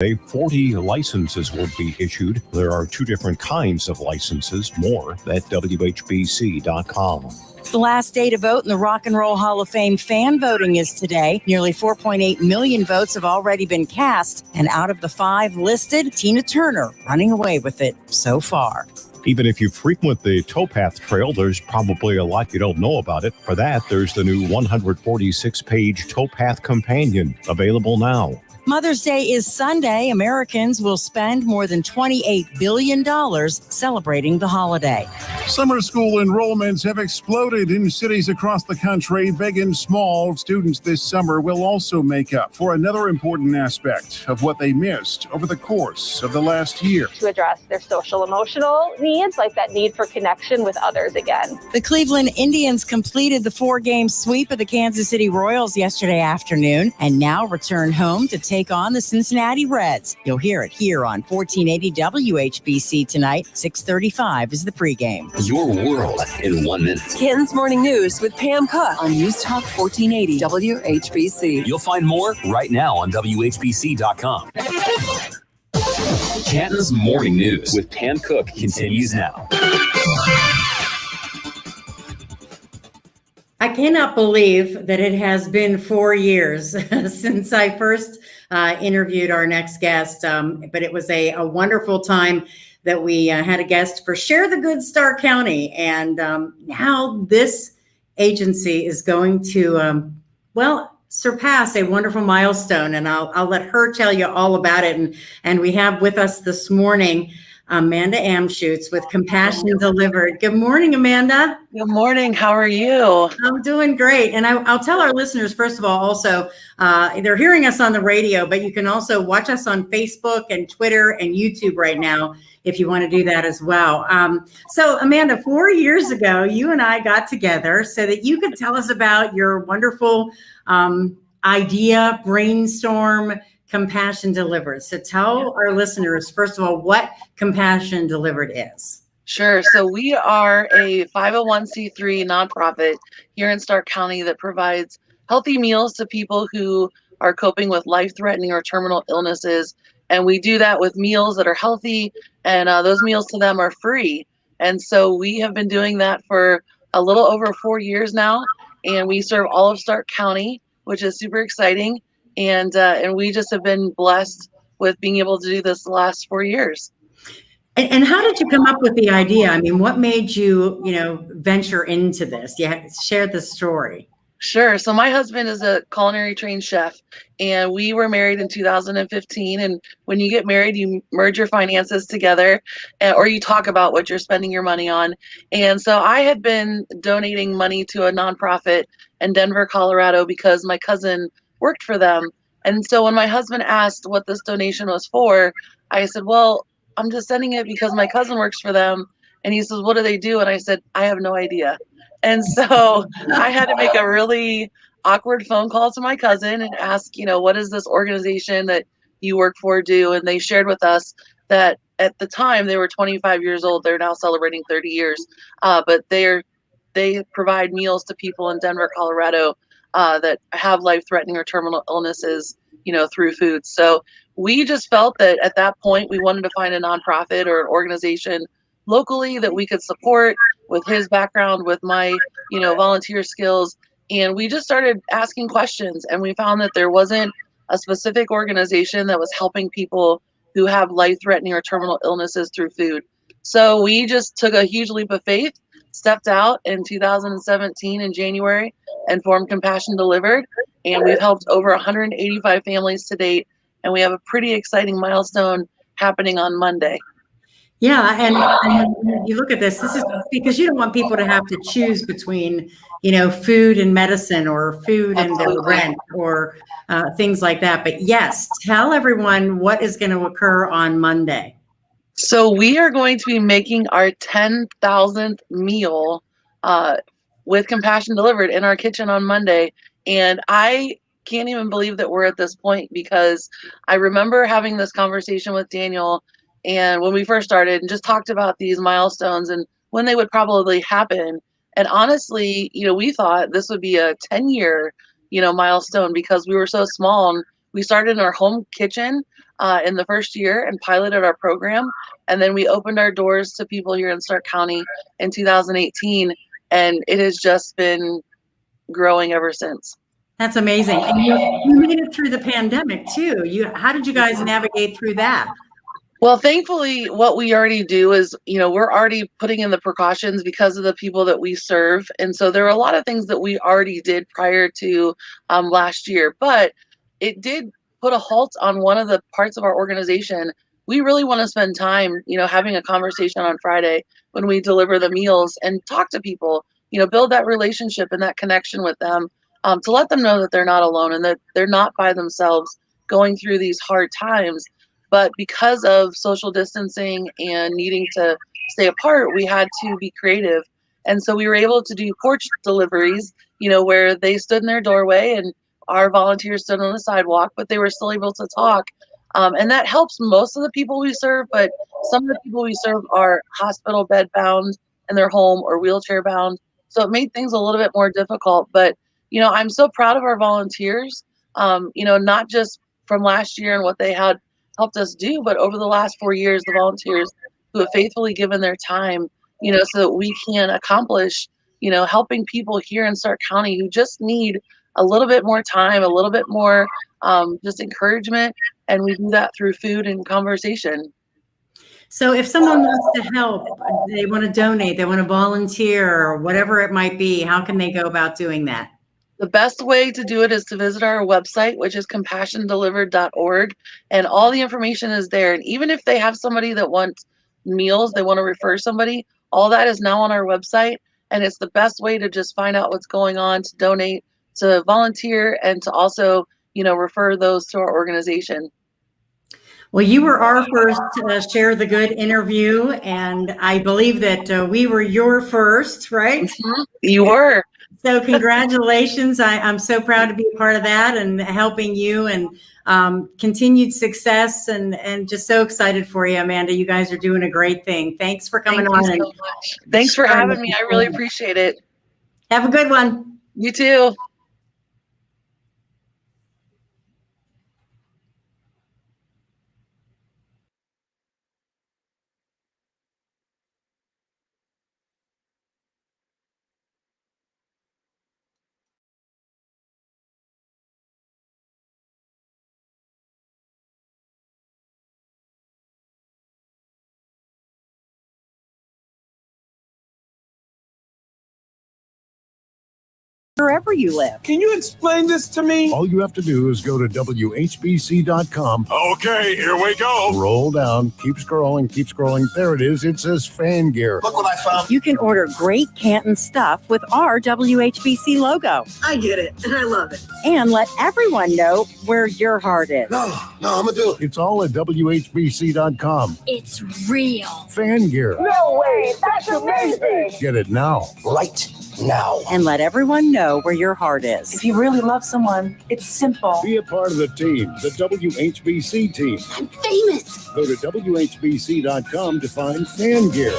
40 licenses will be issued. There are 2 different kinds of licenses. More at WHBC.com. The last day to vote in the Rock and Roll Hall of Fame fan voting is today. Nearly 4.8 million votes have already been cast, and out of the 5 listed, Tina Turner running away with it so far. Even if you frequent the towpath trail, there's probably a lot you don't know about it. For that, there's the new 146-page towpath companion available now. Mother's Day is Sunday. Americans will spend more than $28 billion celebrating the holiday. Summer school enrollments have exploded in cities across the country. Big and small students this summer will also make up for another important aspect of what they missed over the course of the last year. To address their social emotional needs, like that need for connection with others again. The Cleveland Indians completed the 4-game sweep of the Kansas City Royals yesterday afternoon and now return home to take on the Cincinnati Reds. You'll hear it here on 1480 WHBC tonight. 6:35 is the pregame. Your world in 1 minute. Canton's Morning News with Pam Cook on News Talk 1480 WHBC. You'll find more right now on WHBC.com. Canton's Morning News with Pam Cook continues now. I cannot believe that it has been 4 years since I first interviewed our next guest, but it was a wonderful time that we had a guest for Share the Good Star County, and now this agency is going to, surpass a wonderful milestone, and I'll let her tell you all about it. And we have with us this morning Amanda Anschutz with Compassion Delivered. Good morning, Amanda. Good morning. How are you? I'm doing great. And I'll tell our listeners, first of all, also, they're hearing us on the radio, but you can also watch us on Facebook and Twitter and YouTube right now if you want to do that as well. So, Amanda, 4 years ago, you and I got together so that you could tell us about your wonderful idea, brainstorm, Compassion Delivered. So tell our listeners, first of all, what Compassion Delivered is. Sure. So we are a 501c3 nonprofit here in Stark County that provides healthy meals to people who are coping with life-threatening or terminal illnesses. And we do that with meals that are healthy, and those meals to them are free. And so we have been doing that for a little over 4 years now, and we serve all of Stark County, which is super exciting. And we just have been blessed with being able to do this the last 4 years. And how did you come up with the idea? I mean, what made you, venture into this? Share the story. Sure. So my husband is a culinary trained chef, and we were married in 2015. And when you get married, you merge your finances together, or you talk about what you're spending your money on. And so I had been donating money to a nonprofit in Denver, Colorado, because my cousin worked for them. And so when my husband asked what this donation was for, I said, well, I'm just sending it because my cousin works for them. And he says, what do they do? And I said, I have no idea. And so I had to make a really awkward phone call to my cousin and ask, what does this organization that you work for do? And they shared with us that at the time they were 25 years old. They're now celebrating 30 years. But they provide meals to people in Denver, Colorado, that have life-threatening or terminal illnesses, through food. So we just felt that at that point we wanted to find a nonprofit or an organization locally that we could support with his background, with my, volunteer skills. And we just started asking questions, and we found that there wasn't a specific organization that was helping people who have life-threatening or terminal illnesses through food. So we just took a huge leap of faith, stepped out in 2017 in January and formed Compassion Delivered. And we've helped over 185 families to date. And we have a pretty exciting milestone happening on Monday. Yeah. And you look at this is because you don't want people to have to choose between, food and medicine, or food and their rent, or things like that. But yes, tell everyone what is going to occur on Monday. So we are going to be making our 10,000th meal with Compassion Delivered in our kitchen on Monday. And I can't even believe that we're at this point, because I remember having this conversation with Daniel, and when we first started, and just talked about these milestones and when they would probably happen. And honestly, we thought this would be a 10-year, milestone, because we were so small and We started in our home kitchen in the first year and piloted our program. And then we opened our doors to people here in Stark County in 2018. And it has just been growing ever since. That's amazing. And you made it through the pandemic too. How did you guys navigate through that? Well, thankfully, what we already do is, we're already putting in the precautions because of the people that we serve. And so there are a lot of things that we already did prior to last year, but it did put a halt on one of the parts of our organization. We really want to spend time, having a conversation on Friday when we deliver the meals and talk to people, build that relationship and that connection with them, to let them know that they're not alone and that they're not by themselves going through these hard times. But because of social distancing and needing to stay apart, we had to be creative. And so we were able to do porch deliveries, where they stood in their doorway and our volunteers stood on the sidewalk, but they were still able to talk. And that helps most of the people we serve, but some of the people we serve are hospital bed bound in their home or wheelchair bound. So it made things a little bit more difficult. But, I'm so proud of our volunteers, not just from last year and what they had helped us do, but over the last 4 years, the volunteers who have faithfully given their time, so that we can accomplish, helping people here in Stark County who just need a little bit more time, a little bit more just encouragement. And we do that through food and conversation. So if someone wants to help, they want to donate, they want to volunteer, or whatever it might be, how can they go about doing that? The best way to do it is to visit our website, which is compassiondelivered.org, and all the information is there. And even if they have somebody that wants meals, they want to refer somebody, all that is now on our website. And it's the best way to just find out what's going on, to donate, to volunteer, and to also, refer those to our organization. Well, you were our first Share the Good interview, and I believe that we were your first, right? Mm-hmm. You were. So congratulations. I'm so proud to be a part of that and helping you, and continued success, and just so excited for you, Amanda. You guys are doing a great thing. Thanks for coming on. Thank you so much. Thanks for having me. I really appreciate it. Have a good one. You too. Wherever you live. Can you explain this to me? All you have to do is go to WHBC.com. Okay, here we go. Roll down, keep scrolling. There it is. It says fan gear. Look what I found. You can order great Canton stuff with our WHBC logo. I get it, and I love it. And let everyone know where your heart is. No, I'm gonna do it. It's all at WHBC.com. It's real. Fan gear. No way, that's amazing. Get it now. Right now. And let everyone know where your heart is. If you really love someone, it's simple. Be a part of the team, the WHBC team. I'm famous. Go to WHBC.com to find fan gear.